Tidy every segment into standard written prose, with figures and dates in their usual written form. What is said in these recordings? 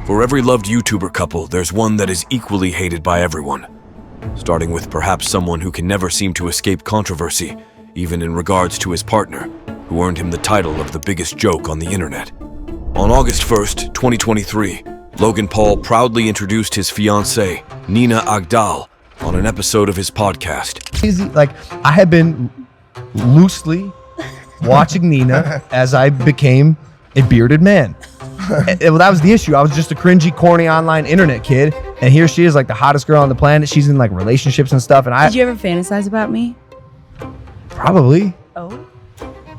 For every loved YouTuber couple, there's one that is equally hated by everyone. Starting with perhaps someone who can never seem to escape controversy, even in regards to his partner, who earned him the title of the biggest joke on the internet. On August 1st, 2023, Logan Paul proudly introduced his fiancée, Nina Agdal, on an episode of his podcast. Like, I had been loosely watching Nina as I became a bearded man. Well, that was the issue. I was just a cringy, corny online internet kid, and here she is, like the hottest girl on the planet. She's in like relationships and stuff. And Did you ever fantasize about me? Probably. Oh.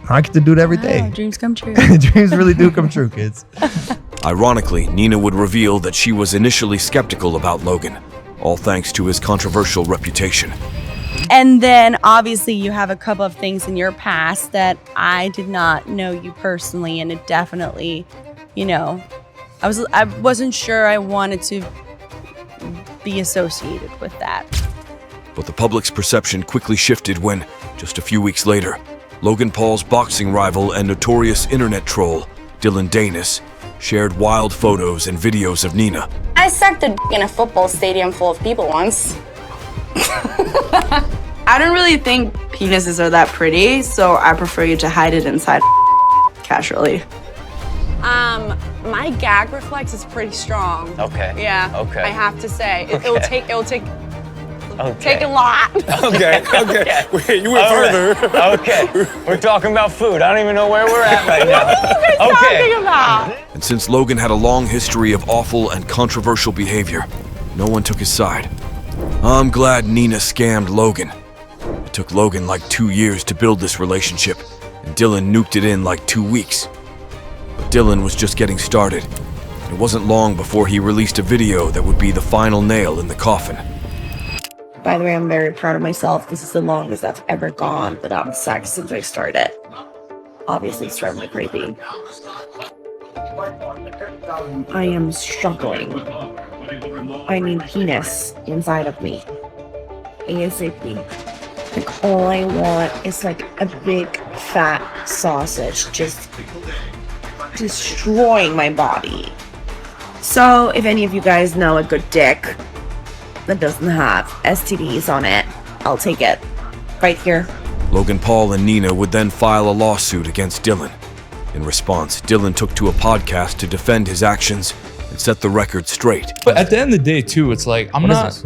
I get to do it every day. Dreams come true. Dreams really do come true, kids. Ironically, Nina would reveal that she was initially skeptical about Logan, all thanks to his controversial reputation. And then obviously you have a couple of things in your past that I did not know you personally, and it definitely, you know, I wasn't sure I wanted to be associated with that. But the public's perception quickly shifted when, just a few weeks later, Logan Paul's boxing rival and notorious internet troll, Dylan Danis, shared wild photos and videos of Nina. I sucked a in a football stadium full of people once. I don't really think penises are that pretty, so I prefer you to hide it inside casually. My gag reflex is pretty strong. Okay. Yeah. Okay. I have to say, Okay. it'll take a lot. Okay. Okay. Wait, you went further. Okay. We're talking about food. I don't even know where we're at right now. What are you guys talking about? And since Logan had a long history of awful and controversial behavior, no one took his side. I'm glad Nina scammed Logan. It took Logan like 2 years to build this relationship, and Dylan nuked it in like 2 weeks. But Dylan was just getting started. It wasn't long before he released a video that would be the final nail in the coffin. By the way, I'm very proud of myself. This is the longest I've ever gone without sex since I started. Obviously, it's driving me crazy. I am struggling. I need penis inside of me. ASAP. Like, all I want is like a big fat sausage just destroying my body. So if any of you guys know a good dick that doesn't have STDs on it, I'll take it. Right here. Logan Paul and Nina would then file a lawsuit against Dylan. In response, Dylan took to a podcast to defend his actions and set the record straight. But at the end of the day, too, it's like, I'm not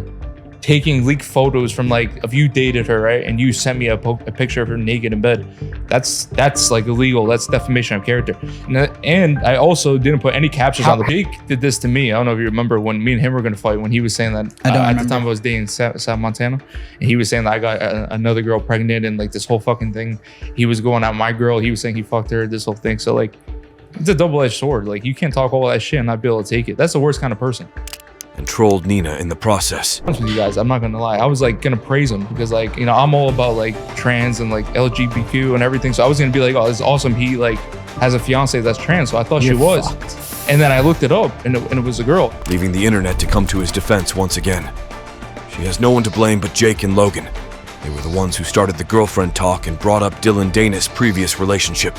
taking leaked photos from like, if you dated her, right, and you sent me a picture of her naked in bed. That's like illegal. That's defamation of character. And I also didn't put any captions on the Jake did this to me. I don't know if you remember when me and him were going to fight, when he was saying that at the time I was dating South Montana, and he was saying that I got another girl pregnant and like this whole fucking thing. He was going at my girl. He was saying he fucked her, this whole thing. So like, it's a double-edged sword. Like, you can't talk all that shit and not be able to take it. That's the worst kind of person. And trolled Nina in the process. With you guys, I'm not gonna lie, I was like gonna praise him because, like, you know, I'm all about like trans and like LGBTQ and everything. So I was gonna be like, oh, this is awesome. He like has a fiance that's trans. So I thought she was. And then I looked it up and it was a girl. Leaving the internet to come to his defense once again. She has no one to blame but Jake and Logan. They were the ones who started the girlfriend talk and brought up Dylan Danis' previous relationship.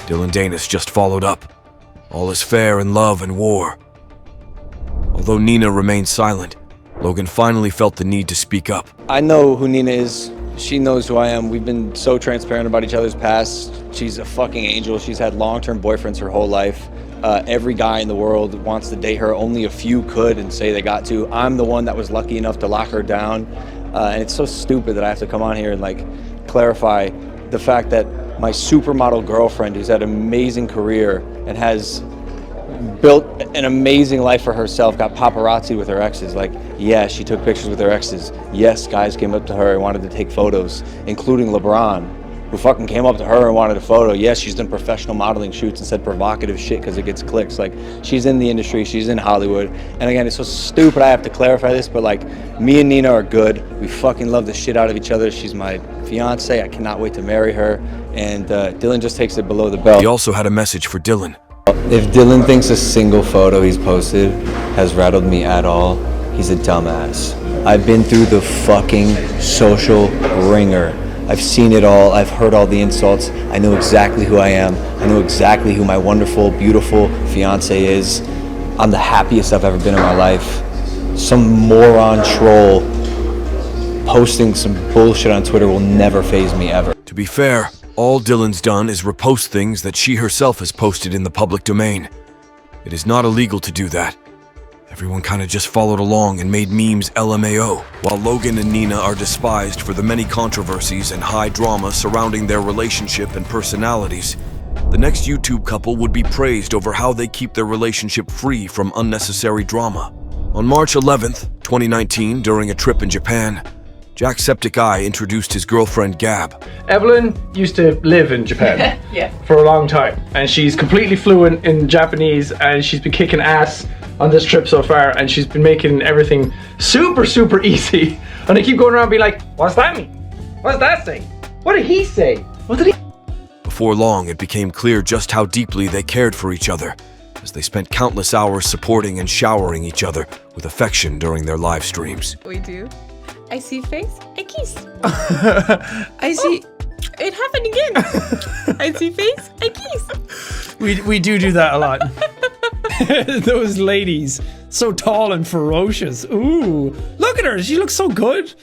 Dylan Danis just followed up. All is fair in love and war. Although Nina remained silent, Logan finally felt the need to speak up. I know who Nina is. She knows who I am. We've been so transparent about each other's past. She's a fucking angel. She's had long-term boyfriends her whole life. Every guy in the world wants to date her. Only a few could and say they got to. I'm the one that was lucky enough to lock her down. And it's so stupid that I have to come on here and like clarify the fact that my supermodel girlfriend, who's had an amazing career and has built an amazing life for herself, got paparazzi with her exes. Like, yeah, she took pictures with her exes. Yes, guys came up to her and wanted to take photos, including LeBron, who fucking came up to her and wanted a photo. Yes, she's done professional modeling shoots and said provocative shit because it gets clicks. Like, she's in the industry, she's in Hollywood. And again, it's so stupid I have to clarify this, but like, me and Nina are good. We fucking love the shit out of each other. She's my fiance. I cannot wait to marry her. And Dylan just takes it below the belt. He also had a message for Dylan. If Dylan thinks a single photo he's posted has rattled me at all, he's a dumbass. I've been through the fucking social ringer. I've seen it all. I've heard all the insults. I know exactly who I am. I know exactly who my wonderful, beautiful fiance is. I'm the happiest I've ever been in my life. Some moron troll posting some bullshit on Twitter will never faze me ever. To be fair, all Dylan's done is repost things that she herself has posted in the public domain. It is not illegal to do that. Everyone kind of just followed along and made memes LMAO, while Logan and Nina are despised for the many controversies and high drama surrounding their relationship and personalities. The next YouTube couple would be praised over how they keep their relationship free from unnecessary drama. On March 11th, 2019, during a trip in Japan, Jacksepticeye introduced his girlfriend Gab. Evelyn used to live in Japan for a long time, and she's completely fluent in Japanese, and she's been kicking ass on this trip so far, and she's been making everything super, super easy. And I keep going around being like, what's that mean? What's that say? What did he say? What did he... Before long, it became clear just how deeply they cared for each other, as they spent countless hours supporting and showering each other with affection during their live streams. We do. I see face, I kiss. I see... It happened again. I see face, I kiss. We do that a lot. Those ladies, so tall and ferocious. Ooh, look at her. She looks so good.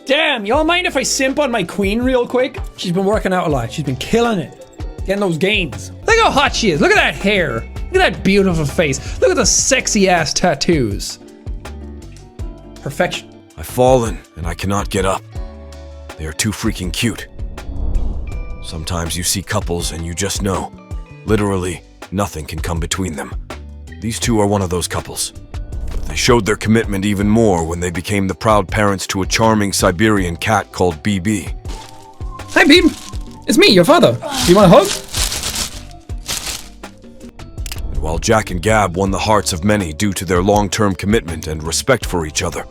Damn, y'all mind if I simp on my queen real quick? She's been working out a lot. She's been killing it. Getting those gains. Look how hot she is. Look at that hair. Look at that beautiful face. Look at the sexy ass tattoos. Perfection. I've fallen and I cannot get up. They are too freaking cute. Sometimes you see couples and you just know. Literally, nothing can come between them. These two are one of those couples. But they showed their commitment even more when they became the proud parents to a charming Siberian cat called BB. Hi, Beeb. It's me, your father. Do you want a hug? And while Jack and Gab won the hearts of many due to their long-term commitment and respect for each other,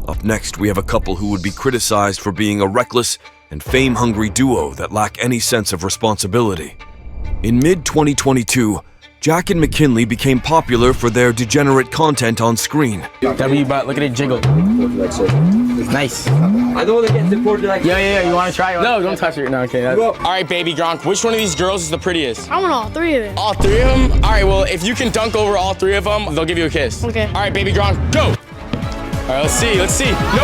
up next we have a couple who would be criticized for being a reckless and fame-hungry duo that lack any sense of responsibility. In mid-2022, Jack and McKinnley became popular for their degenerate content on screen. W butt, look at it jiggle. Nice. I don't want to get deported like Yeah, you want to try? No, don't touch it. No, okay. All right, baby Gronk, which one of these girls is the prettiest? I want all three of them. All three of them? All right, well, if you can dunk over all three of them, they'll give you a kiss. Okay. All right, baby Gronk, go! All right, let's see. No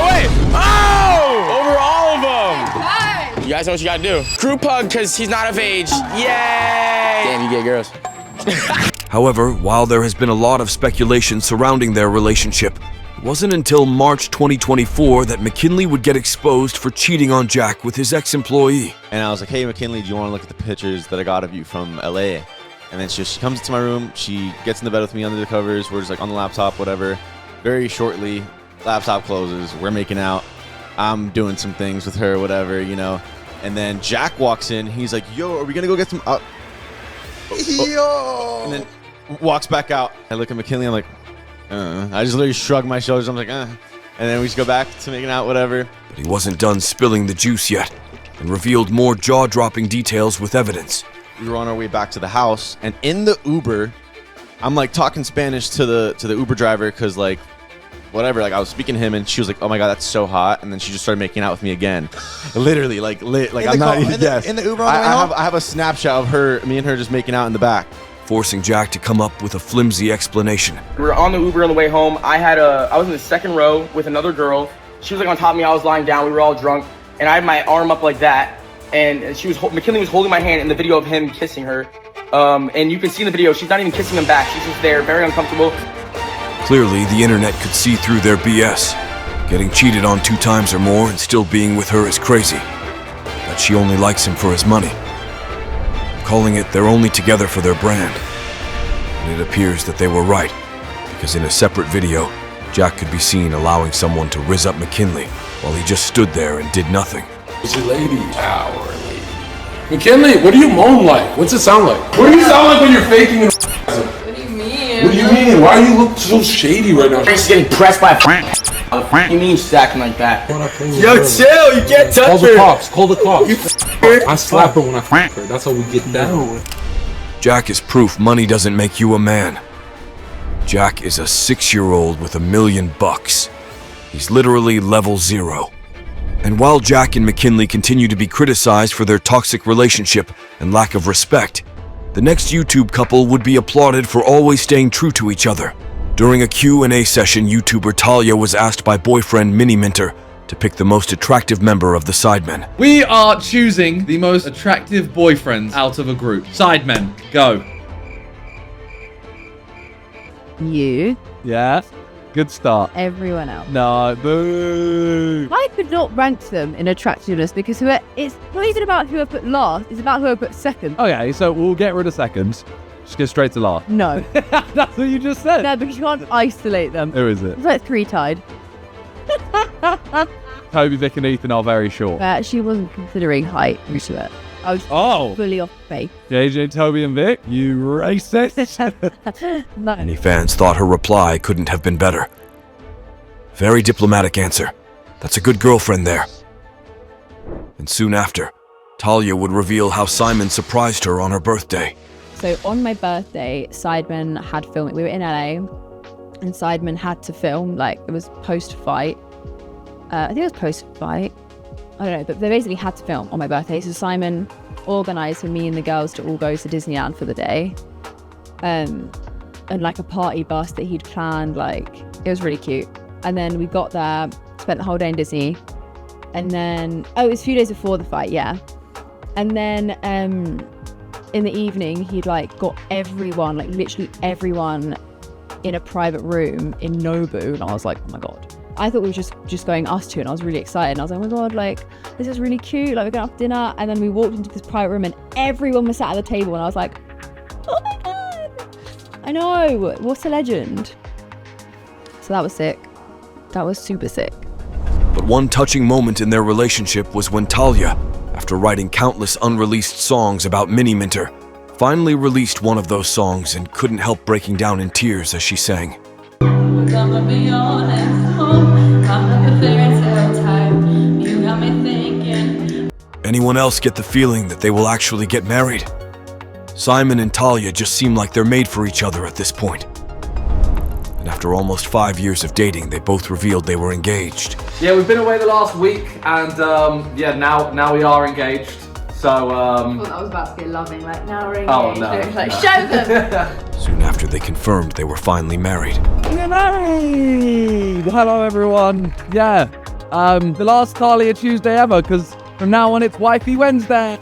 way! Oh! Over all of them! Hi! You guys know what you gotta do. Group hug, because he's not of age. Yay! Damn, you get girls. However, while there has been a lot of speculation surrounding their relationship, it wasn't until March 2024 that McKinnley would get exposed for cheating on Jack with his ex-employee. And I was like, hey, McKinnley, do you want to look at the pictures that I got of you from LA? And then she comes into my room, she gets in the bed with me under the covers, we're just like on the laptop, whatever. Very shortly, laptop closes, we're making out, I'm doing some things with her, whatever, you know. And then Jack walks in, he's like, yo, are we gonna go get some... Yo! And then walks back out. I look at McKinnley, I'm like, I just literally shrug my shoulders, I'm like, And then we just go back to making out, whatever. But he wasn't done spilling the juice yet, and revealed more jaw-dropping details with evidence. We were on our way back to the house, and in the Uber, I'm like talking Spanish to the Uber driver, because like, whatever, like I was speaking to him, and she was like, oh my god, that's so hot, and then she just started making out with me again. Literally, like I'm not even, yes. In the Uber on the way home? I have a snapshot of me and her just making out in the back. Forcing Jack to come up with a flimsy explanation. We were on the Uber on the way home. I was in the second row with another girl. She was like on top of me, I was lying down, we were all drunk, and I had my arm up like that, and McKinnley was holding my hand in the video of him kissing her. And you can see in the video, she's not even kissing him back, she's just there, very uncomfortable. Clearly, the internet could see through their BS. Getting cheated on 2 times or more and still being with her is crazy. But she only likes him for his money. Calling it they're only together for their brand. And it appears that they were right, because in a separate video, Jack could be seen allowing someone to rizz up McKinnley while he just stood there and did nothing. It's a lady hour, lady. McKinnley, what do you moan like? What's it sound like? What do you sound like when you're faking an What do you mean? What do you mean? Why do you look so shady right now? She's getting pressed by a you mean she's acting like that? Yo, chill, you can't touch her. Call the cops. I slap her when I f her. That's how we get down. Jack is proof money doesn't make you a man. Jack is a 6-year-old with $1 million. He's literally level 0. And while Jack and McKinnley continue to be criticized for their toxic relationship and lack of respect, the The next YouTube couple would be applauded for always staying true to each other. During a Q&A session, YouTuber Talia was asked by boyfriend Mini Minter to pick the most attractive member of the Sidemen. We are choosing the most attractive boyfriends out of a group. Sidemen, go. You. Yeah. Good start. Everyone else. No, boo. I could not rank them in attractiveness because it's not even about who I put last, it's about who I put second. Okay, so we'll get rid of seconds. Just go straight to last. No. That's what you just said. No, because you can't isolate them. Who is it? It's like 3 tied. Toby, Vic, and Ethan are very short. I actually wasn't considering height into it. I was fully off base. JJ, Toby, and Vic, you racist. No. Many fans thought her reply couldn't have been better. Very diplomatic answer. That's a good girlfriend there. And soon after, Talia would reveal how Simon surprised her on her birthday. So on my birthday, Sidemen had filmed. We were in LA, and Sidemen had to film. Like, it was post-fight. I think it was post-fight. I don't know, but they basically had to film on my birthday. So Simon organised for me and the girls to all go to Disneyland for the day. And like a party bus that he'd planned, like, it was really cute. And then we got there, spent the whole day in Disney. And then, it was a few days before the fight, yeah. And then in the evening, he'd like got everyone, like literally everyone in a private room in Nobu. And I was like, oh my God. I thought we were just going us two, and I was really excited. And I was like, oh my God, like, this is really cute. Like, we're going to have dinner. And then we walked into this private room and everyone was sat at the table. And I was like, oh my God. I know. What a legend. So that was sick. That was super sick. But one touching moment in their relationship was when Talia, after writing countless unreleased songs about Mini Minter, finally released one of those songs and couldn't help breaking down in tears as she sang. I'ma be honest, I'm like a fairy tale type. You got me thinking. Anyone else get the feeling that they will actually get married? Simon and Talia just seem like they're made for each other at this point. And after almost 5 years of dating, they both revealed they were engaged. Yeah, we've been away the last week, and yeah, now we are engaged. So I thought that was about to be loving, like, now we're engaged. Oh, no, It's like, no. show them. Soon after, they confirmed they were finally married. We're married! Hello, everyone. Yeah, the last Talia Tuesday ever, because from now on it's Wifey Wednesday.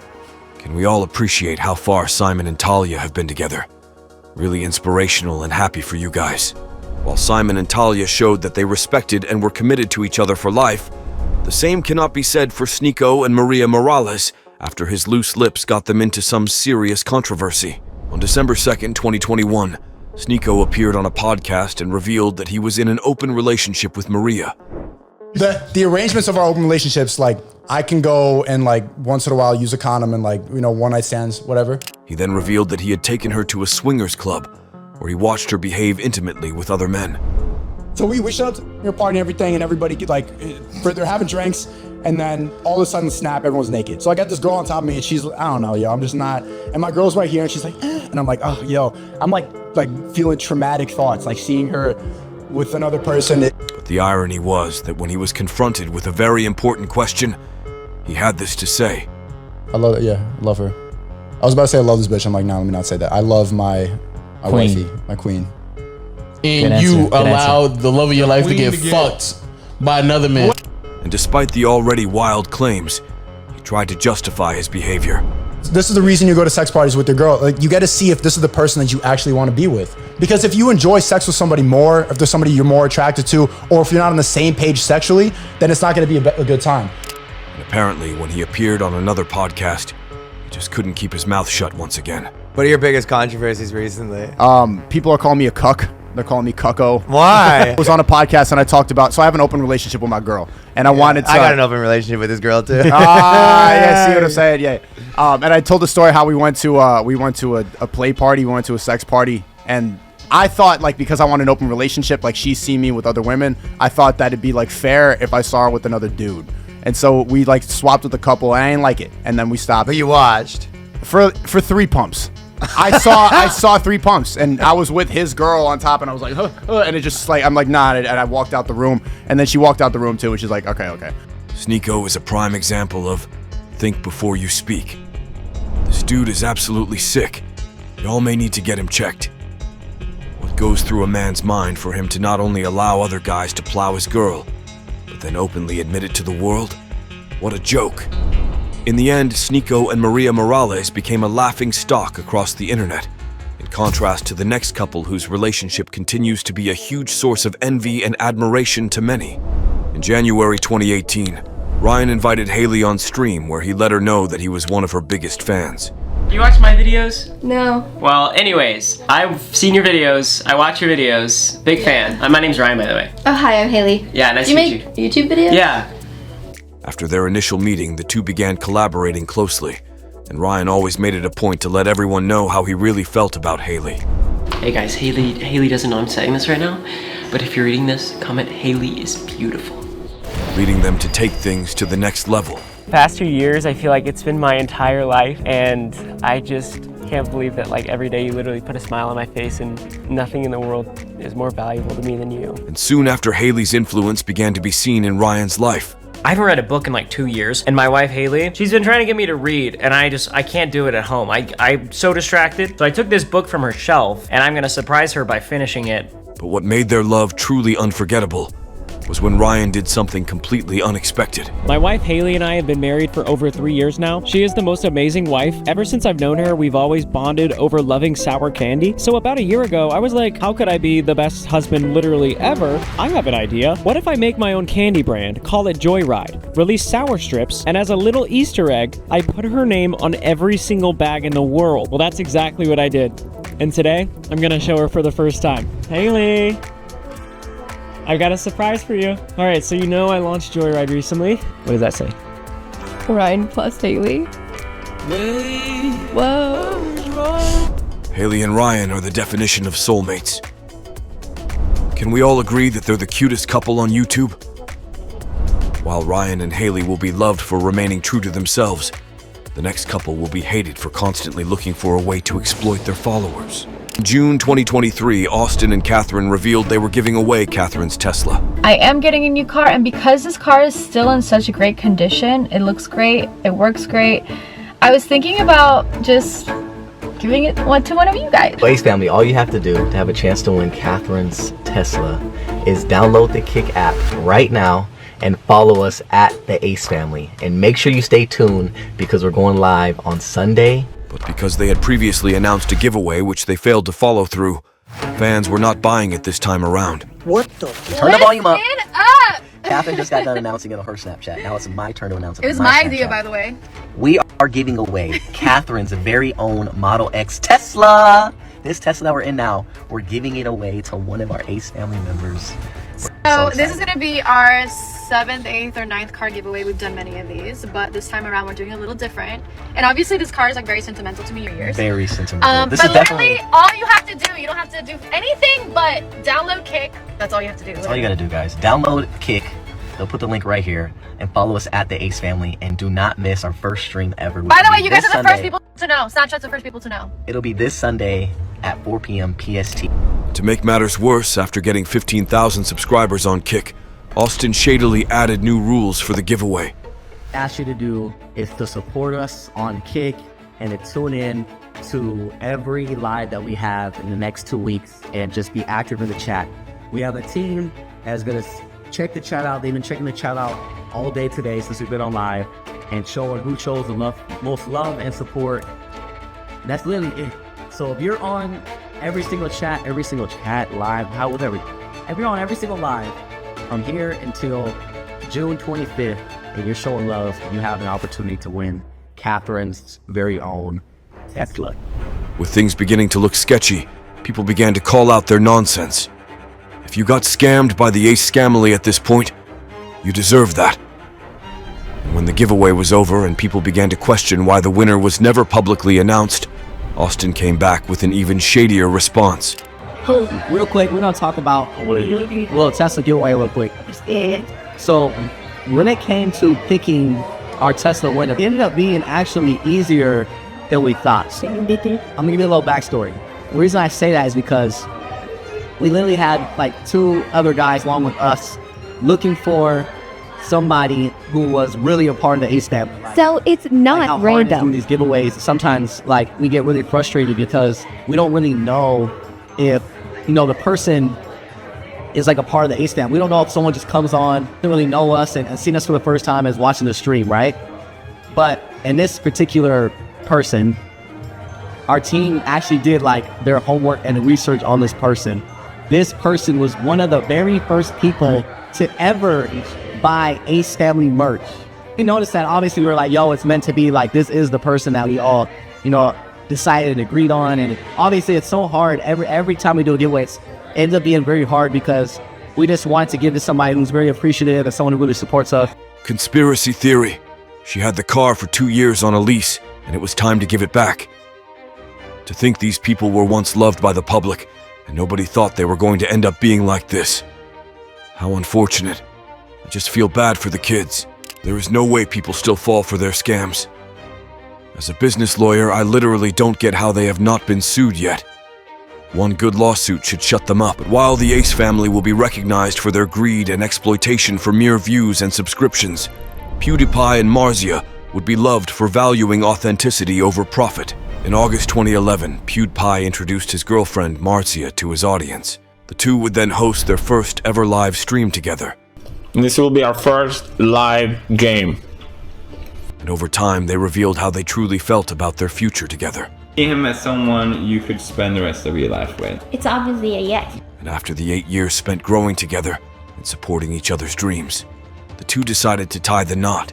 Can we all appreciate how far Simon and Talia have been together? Really inspirational and happy for you guys. While Simon and Talia showed that they respected and were committed to each other for life, the same cannot be said for Sneako and Maria Morales after his loose lips got them into some serious controversy. On December 2nd, 2021, Sneako appeared on a podcast and revealed that he was in an open relationship with Maria. The arrangements of our open relationships, like, I can go and, like, once in a while use a condom and, like, you know, one night stands, whatever. He then revealed that he had taken her to a swingers club where he watched her behave intimately with other men. So we showed up to your party and everything, and everybody, like, they're having drinks, and then all of a sudden, snap, everyone's naked. So I got this girl on top of me, and she's, I don't know, yo, I'm just not, and my girl's right here, and she's like, and I'm like, oh, yo, I'm like feeling traumatic thoughts, like seeing her with another person. But the irony was that when he was confronted with a very important question, he had this to say. I love it, yeah, I love her. I was about to say I love this bitch, I'm like, no, let me not say that. I love my wifey, my queen. And you allowed the love of your life to get fucked by another man. And despite the already wild claims, he tried to justify his behavior. This is the reason you go to sex parties with your girl. Like, you got to see if this is the person that you actually want to be with. Because if you enjoy sex with somebody more, if there's somebody you're more attracted to, or if you're not on the same page sexually, then it's not going to be a good time. And apparently, when he appeared on another podcast, he just couldn't keep his mouth shut once again. What are your biggest controversies recently? People are calling me a cuck. They're calling me cucko. Why? I was on a podcast and I talked about, so I have an open relationship with my girl. And I wanted to... I got an open relationship with this girl too. Yeah, see what I'm saying? Yeah. And I told the story how we went to a play party, we went to a sex party, and I thought, like, because I want an open relationship, like, she's seen me with other women, I thought that it'd be, like, fair if I saw her with another dude. And so we, like, swapped with a couple, and I didn't like it. And then we stopped. But you watched? For 3 pumps. I saw 3 pumps, and I was with his girl on top, and I was like, and it just, like, I'm like, nah, and I walked out the room, and then she walked out the room too, and she's like, okay. Sneako is a prime example of think before you speak. This dude is absolutely sick. Y'all may need to get him checked. What goes through a man's mind for him to not only allow other guys to plow his girl, but then openly admit it to the world? What a joke. In the end, Sneako and Maria Morales became a laughing stock across the internet, in contrast to the next couple whose relationship continues to be a huge source of envy and admiration to many. In January 2018, Ryan invited Haley on stream where he let her know that he was one of her biggest fans. You watch my videos? No. Well, anyways, I've seen your videos. I watch your videos. Big fan. My name's Ryan, by the way. Oh, hi, I'm Haley. Yeah, nice Do to you meet make YouTube videos? Yeah. After their initial meeting, the two began collaborating closely, and Ryan always made it a point to let everyone know how he really felt about Haley. Hey guys, Haley doesn't know I'm saying this right now, but if you're reading this, comment Haley is beautiful. Leading them to take things to the next level. Past 2 years, I feel like it's been my entire life, and I just can't believe that like every day you literally put a smile on my face, and nothing in the world is more valuable to me than you. And soon after, Haley's influence began to be seen in Ryan's life. I haven't read a book in like 2 years, and my wife Haley, she's been trying to get me to read, and I can't do it at home. I'm so distracted. So I took this book from her shelf, and I'm gonna surprise her by finishing it. But what made their love truly unforgettable was when Ryan did something completely unexpected. My wife Haley and I have been married for over 3 years now. She is the most amazing wife. Ever since I've known her, we've always bonded over loving sour candy. So about a year ago, I was like, how could I be the best husband literally ever? I have an idea. What if I make my own candy brand, call it Joyride, release sour strips, and as a little Easter egg, I put her name on every single bag in the world. Well, that's exactly what I did. And today, I'm gonna show her for the first time. Haley! I've got a surprise for you. All right, so you know I launched Joyride recently. What does that say? Ryan plus Haley. Whoa. Haley and Ryan are the definition of soulmates. Can we all agree that they're the cutest couple on YouTube? While Ryan and Haley will be loved for remaining true to themselves, the next couple will be hated for constantly looking for a way to exploit their followers. In June 2023, Austin and Catherine revealed they were giving away Catherine's Tesla. I am getting a new car, and because this car is still in such a great condition, it looks great, it works great, I was thinking about just giving it to one of you guys. Blaze family, all you have to do to have a chance to win Catherine's Tesla is download the Kick app right now and follow us at the Ace Family. And make sure you stay tuned because we're going live on Sunday. But because they had previously announced a giveaway which they failed to follow through, fans were not buying it this time around. What the? Turn the volume up. Catherine just got done announcing it on her Snapchat. Now it's my turn to announce it. It was my idea, by the way. We are giving away Catherine's very own Model X Tesla. This Tesla that we're in now, we're giving it away to one of our Ace Family members. So this is going to be our 7th, 8th, or 9th car giveaway. We've done many of these, but this time around we're doing a little different. And obviously this car is like very sentimental to me for years. Very sentimental. This but is definitely literally all you have to do, you don't have to do anything but download Kick. That's all you have to do. That's all you gotta do, guys. Download Kick. They'll put the link right here and follow us at the Ace Family, and do not miss our first stream ever. By the way, you guys are the first people to know. Snapchat's the first people to know. It'll be this Sunday at 4 p.m. PST. To make matters worse, after getting 15,000 subscribers on Kick, Austin shadily added new rules for the giveaway. Ask you to do is to support us on Kick and to tune in to every live that we have in the next 2 weeks and just be active in the chat. We have a team that's gonna check the chat out. They've been checking the chat out all day today since we've been on live and showing who shows the most love and support. That's literally it. So if you're on every single chat live, if you're on every single live from here until June 25th and you're showing love, you have an opportunity to win Catherine's very own Tesla. With things beginning to look sketchy, people began to call out their nonsense. If you got scammed by the Ace Scamily at this point, you deserve that. And when the giveaway was over and people began to question why the winner was never publicly announced, Austin came back with an even shadier response. Real quick, we're gonna talk about a little Tesla giveaway real quick. So when it came to picking our Tesla winner, it ended up being actually easier than we thought. So, I'm gonna give you a little backstory. The reason I say that is because we literally had like 2 other guys along with us looking for somebody who was really a part of the Ace family. So it's not How hard it is doing random. these giveaways. Sometimes, like, we get really frustrated because we don't really know if, you know, the person is like a part of the Ace family. We don't know if someone just comes on, doesn't really know us, and seen us for the first time as watching the stream, right? But in this particular person, our team actually did like their homework and research on this person. This person was one of the very first people to ever buy Ace family merch. We noticed that obviously we were like, yo, it's meant to be like, this is the person that we all, you know, decided and agreed on. And obviously it's so hard. Every time we do a giveaway, it ends up being very hard because we just want to give to somebody who's very appreciative and someone who really supports us. Conspiracy theory. She had the car for 2 years on a lease, and it was time to give it back. To think these people were once loved by the public, and nobody thought they were going to end up being like this. How unfortunate. I just feel bad for the kids. There is no way people still fall for their scams. As a business lawyer, I literally don't get how they have not been sued yet. One good lawsuit should shut them up. But while the Ace family will be recognized for their greed and exploitation for mere views and subscriptions, PewDiePie and Marzia would be loved for valuing authenticity over profit. In August 2011, PewDiePie introduced his girlfriend Marzia to his audience. The two would then host their first ever live stream together. This will be our first live game. And over time, they revealed how they truly felt about their future together. See him as someone you could spend the rest of your life with. It's obviously a yes. And after the 8 years spent growing together and supporting each other's dreams, the two decided to tie the knot.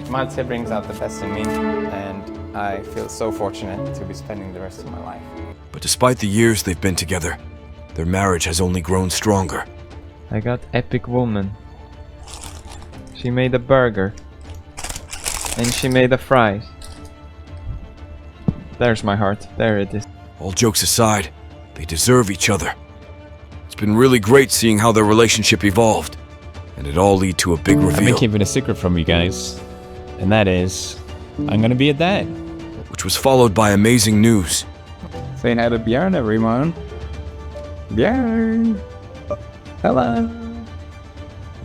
Marzia brings out the best in me, and I feel so fortunate to be spending the rest of my life. But despite the years they've been together, their marriage has only grown stronger. I got epic woman. She made a burger. And she made the fries. There's my heart. There it is. All jokes aside, they deserve each other. It's been really great seeing how their relationship evolved, and it all lead to a big reveal. I've been keeping a secret from you guys, and that is, I'm gonna be a dad. Which was followed by amazing news. Saying hi to Björn, everyone. Björn! Hello!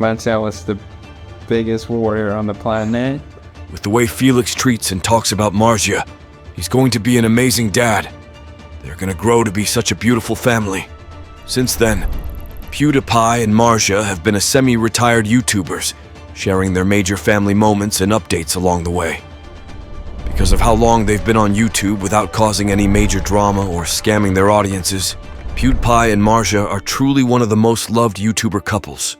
Marzia was the biggest warrior on the planet. With the way Felix treats and talks about Marzia, he's going to be an amazing dad. They're gonna grow to be such a beautiful family. Since then, PewDiePie and Marzia have been a semi-retired YouTubers, sharing their major family moments and updates along the way. Because of how long they've been on YouTube without causing any major drama or scamming their audiences, PewDiePie and Marzia are truly one of the most loved YouTuber couples.